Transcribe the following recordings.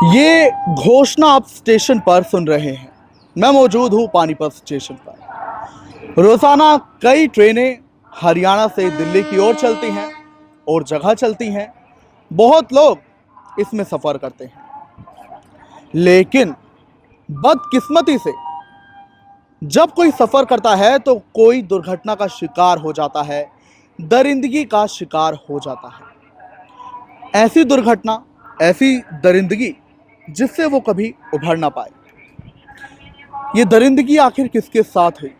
ये घोषणा आप स्टेशन पर सुन रहे हैं। मैं मौजूद हूँ पानीपत स्टेशन पर। रोजाना कई ट्रेनें हरियाणा से दिल्ली की ओर चलती हैं और जगह चलती हैं। बहुत लोग इसमें सफर करते हैं, लेकिन बदकिस्मती से जब कोई सफर करता है तो कोई दुर्घटना का शिकार हो जाता है, दरिंदगी का शिकार हो जाता है। ऐसी दुर्घटना, ऐसी दरिंदगी जिससे वो कभी उभर ना पाए। ये दरिंदगी आखिर किसके साथ हुई,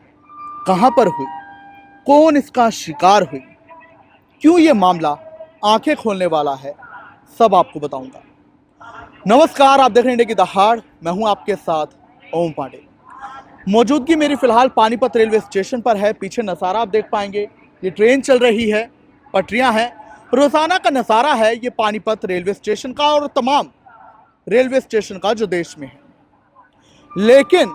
कहां पर हुई, कौन इसका शिकार हुई, क्यों ये मामला आंखें खोलने वाला है, सब आपको बताऊंगा। नमस्कार, आप देख रहे हैं इंडिया की दहाड़। मैं हूं आपके साथ ओम पांडे। मौजूदगी मेरी फिलहाल पानीपत रेलवे स्टेशन पर है। पीछे नज़ारा आप देख पाएंगे, ये ट्रेन चल रही है, पटरियां हैं। रोजाना का नज़ारा है ये पानीपत रेलवे स्टेशन का और तमाम रेलवे स्टेशन का जो देश में है। लेकिन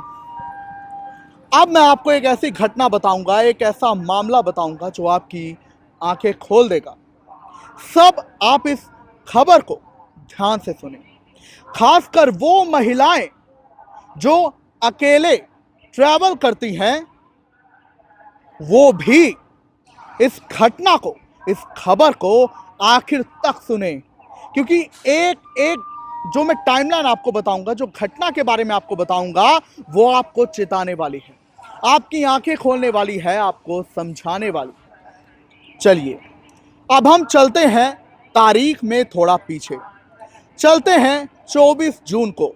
अब मैं आपको एक ऐसी घटना बताऊंगा, एक ऐसा मामला बताऊंगा जो आपकी आंखें खोल देगा। सब आप इस खबर को ध्यान से सुने, खासकर वो महिलाएं जो अकेले ट्रैवल करती हैं, वो भी इस घटना को, इस खबर को आखिर तक सुने, क्योंकि एक एक जो मैं टाइमलाइन आपको बताऊंगा, जो घटना के बारे में आपको बताऊंगा, वो आपको चेताने वाली है, आपकी आंखें खोलने वाली है, आपको समझाने वाली है। चलिए अब हम चलते हैं तारीख में थोड़ा पीछे, चलते हैं 24 जून को,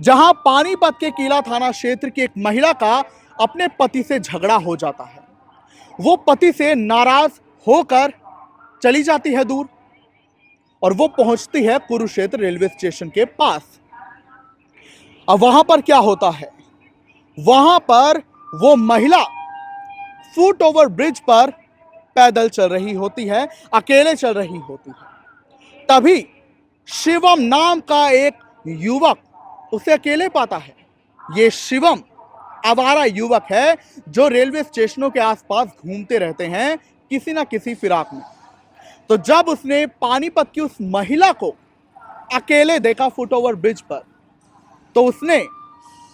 जहां पानीपत के किला थाना क्षेत्र की एक महिला का अपने पति से झगड़ा हो जाता है। वो पति से नाराज होकर चली जाती है दूर और वो पहुंचती है कुरुक्षेत्र रेलवे स्टेशन के पास। अब वहां पर क्या होता है, वहां पर वो महिला फुट ओवर ब्रिज पर पैदल चल रही होती है, अकेले चल रही होती है। तभी शिवम नाम का एक युवक उसे अकेले पाता है। ये शिवम आवारा युवक है जो रेलवे स्टेशनों के आसपास घूमते रहते हैं किसी ना किसी फिराक में। तो जब उसने पानीपत की उस महिला को अकेले देखा फुट ओवर ब्रिज पर, तो उसने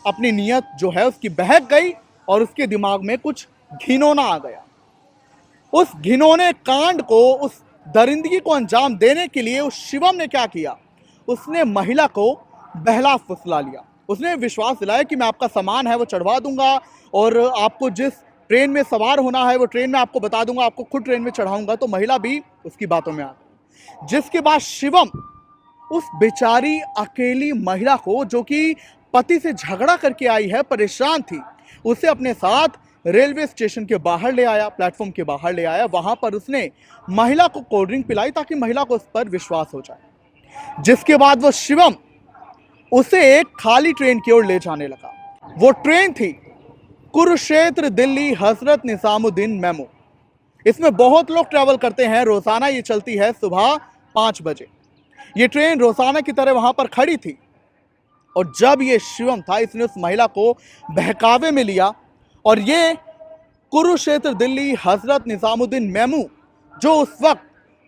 अपनी नीयत जो है उसकी बहक गई और उसके दिमाग में कुछ घिनौना आ गया। उस घिनौने कांड को, उस दरिंदगी को अंजाम देने के लिए उस शिवम ने क्या किया, उसने महिला को बहला फुसला लिया। उसने विश्वास दिलाया कि मैं आपका सामान है वो चढ़वा दूंगा और आपको जिस ट्रेन में सवार होना है वो ट्रेन में आपको बता दूंगा, आपको खुद ट्रेन में चढ़ाऊंगा। तो महिला भी उसकी बातों में आ गई, जिसके बाद शिवम उस बेचारी अकेली महिला को, जो कि पति से झगड़ा करके आई है, परेशान थी, उसे अपने साथ रेलवे स्टेशन के बाहर ले आया, प्लेटफॉर्म के बाहर ले आया। वहां पर उसने महिला को कोल्ड ड्रिंक पिलाई ताकि महिला को उस पर विश्वास हो जाए। जिसके बाद वो शिवम उसे एक खाली ट्रेन की ओर ले जाने लगा। वो ट्रेन थी कुरुक्षेत्र दिल्ली हजरत निजामुद्दीन मेमो। इसमें बहुत लोग ट्रैवल करते हैं। रोजाना ये चलती है सुबह 5 बजे। ये ट्रेन रोजाना की तरह वहां पर खड़ी थी और जब ये शिवम था, इसने उस महिला को बहकावे में लिया और ये कुरुक्षेत्र दिल्ली हजरत निजामुद्दीन मेमो, जो उस वक्त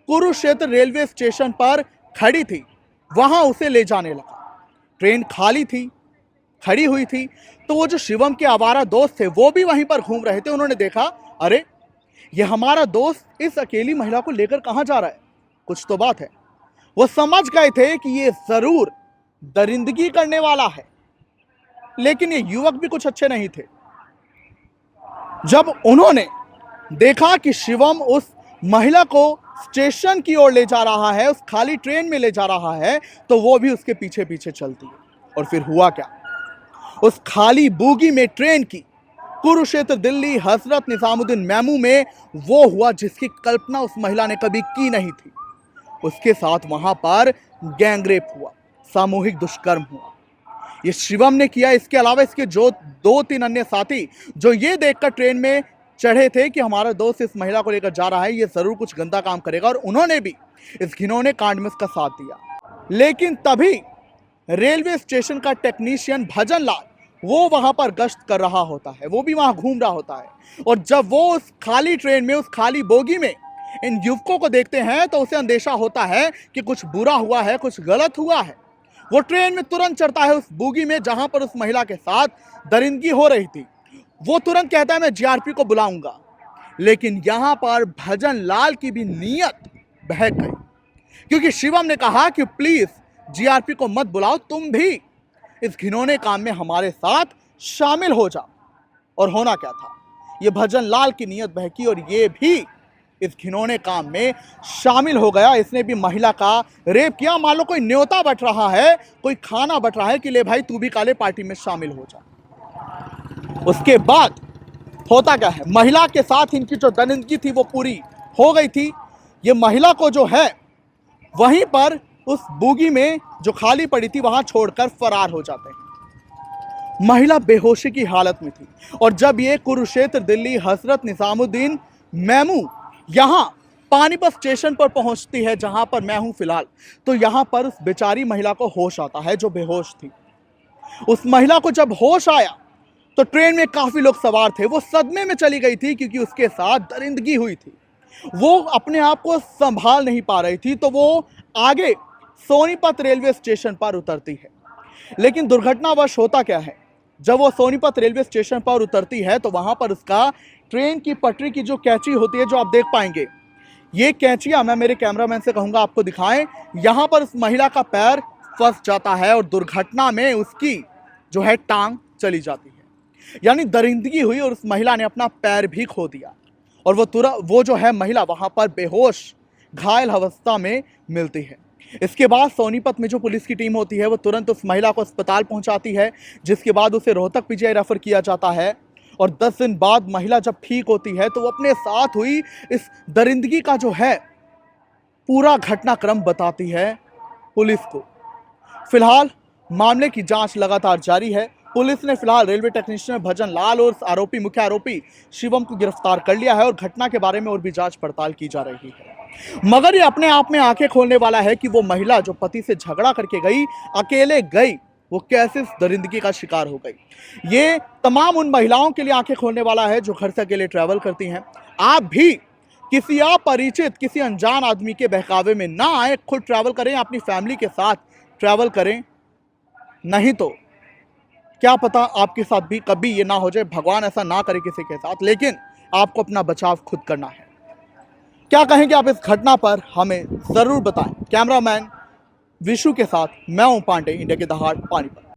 कुरुक्षेत्र रेलवे स्टेशन पर खड़ी थी, वहां उसे ले जाने लगा। ट्रेन खाली थी, खड़ी हुई थी, तो वो जो शिवम के आवारा दोस्त थे वो भी वहीं पर घूम रहे थे। उन्होंने देखा, अरे ये हमारा दोस्त इस अकेली महिला को लेकर कहां जा रहा है, कुछ तो बात है। वो समझ गए थे कि ये जरूर दरिंदगी करने वाला है। लेकिन ये युवक भी कुछ अच्छे नहीं थे। जब उन्होंने देखा कि शिवम उस महिला को स्टेशन की ओर ले जा रहा है, उस खाली ट्रेन में ले जा रहा है, तो वो भी उसके पीछे पीछे चलती है। और फिर हुआ क्या, उस खाली बोगी में ट्रेन की कुरुक्षेत्र दिल्ली हजरत निजामुद्दीन मेमो में वो हुआ जिसकी कल्पना उस महिला ने कभी की नहीं थी। उसके साथ वहां पर गैंगरेप हुआ, सामूहिक दुष्कर्म हुआ। ये शिवम ने किया। इसके अलावा इसके जो 2-3 अन्य साथी जो ये देखकर ट्रेन में चढ़े थे कि हमारा दोस्त इस महिला को लेकर जा रहा है, ये जरूर कुछ गंदा काम करेगा, और उन्होंने भी इस घिनौने कांड में उसका साथ दिया। लेकिन तभी रेलवे स्टेशन का टेक्नीशियन भजन लाल, वो वहां पर गश्त कर रहा होता है, वो भी वहां घूम रहा होता है। और जब वो उस खाली ट्रेन में, उस खाली बोगी में इन युवकों को देखते हैं, तो उसे अंदेशा होता है कि कुछ बुरा हुआ है, कुछ गलत हुआ है। वो ट्रेन में तुरंत चढ़ता है उस बोगी में जहां पर उस महिला के साथ दरिंदगी हो रही थी। वो तुरंत कहता है मैं जीआरपी को बुलाऊंगा, लेकिन यहां पर भजन लाल की भी नीयत बहक गई, क्योंकि शिवम ने कहा कि प्लीज जीआरपी को मत बुलाओ, तुम भी इस घिनौने काम में हमारे साथ शामिल हो जाओ। और होना क्या था, ये भजन लाल की नीयत बहकी और ये भी इस घिनौने काम में शामिल हो गया। इसने भी महिला का रेप किया। मान लो कोई न्योता बट रहा है, कोई खाना बट रहा है कि ले भाई तू भी काले पार्टी में शामिल हो जा। उसके बाद होता क्या है, महिला के साथ इनकी जो दरिंदगी थी वो पूरी हो गई थी। ये महिला को जो है वहीं पर उस बोगी में जो खाली पड़ी थी वहां छोड़कर फरार हो जाते हैं। महिला बेहोशी की हालत में थी और जब ये कुरुक्षेत्र दिल्ली हजरत निजामुद्दीन मेमू यहां पानीपत स्टेशन पर पहुंचती है जहां पर मैं हूं फिलहाल, तो यहां पर उस बेचारी महिला को होश आता है जो बेहोश थी। उस महिला को जब होश आया तो ट्रेन में काफी लोग सवार थे, वो सदमे में चली गई थी क्योंकि उसके साथ दरिंदगी हुई थी। वो अपने आप को संभाल नहीं पा रही थी, तो वो आगे सोनीपत रेलवे स्टेशन पर उतरती है। लेकिन दुर्घटनावश होता क्या है, जब वो सोनीपत रेलवे स्टेशन पर उतरती है तो वहां पर उसका ट्रेन की पटरी की जो कैंची होती है, जो आप देख पाएंगे, ये कैंचियां मैं मेरे कैमरामैन से कहूंगा आपको दिखाएं, यहां पर उस महिला का पैर फंस जाता है और दुर्घटना में उसकी जो है टांग चली जाती है। यानी दरिंदगी हुई और उस महिला ने अपना पैर भी खो दिया और वो जो है महिला वहां पर बेहोश घायल अवस्था में मिलती है। इसके बाद सोनीपत में जो पुलिस की टीम होती है वो तुरंत उस महिला को अस्पताल पहुंचाती है, जिसके बाद उसे रोहतक पीजीआई रेफर किया जाता है। और 10 दिन बाद महिला जब ठीक होती है तो वो अपने साथ हुई इस दरिंदगी का जो है पूरा घटनाक्रम बताती है पुलिस को। फिलहाल मामले की जांच लगातार जारी है। पुलिस ने फिलहाल रेलवे टेक्नीशियन भजन लाल और मुख्य आरोपी शिवम को गिरफ्तार कर लिया है और घटना के बारे में और भी जांच पड़ताल की जा रही है। मगर ये अपने आप में आंखें खोलने वाला है कि वो महिला जो पति से झगड़ा करके गई, अकेले गई, वो कैसे इस दरिंदगी का शिकार हो गई। ये तमाम उन महिलाओं के लिए आंखें खोलने वाला है जो घर से अकेले ट्रैवल करती हैं। आप भी किसी अपरिचित, किसी अनजान आदमी के बहकावे में ना आए, खुद ट्रैवल करें, अपनी फैमिली के साथ ट्रैवल करें, नहीं तो क्या पता आपके साथ भी कभी ये ना हो जाए। भगवान ऐसा ना करे किसी के साथ, लेकिन आपको अपना बचाव खुद करना है। क्या कहेंगे आप इस घटना पर, हमें जरूर बताएं। कैमरामैन विशु के साथ मैं हूं पांडे, इंडिया के दहाड़ पानीपत।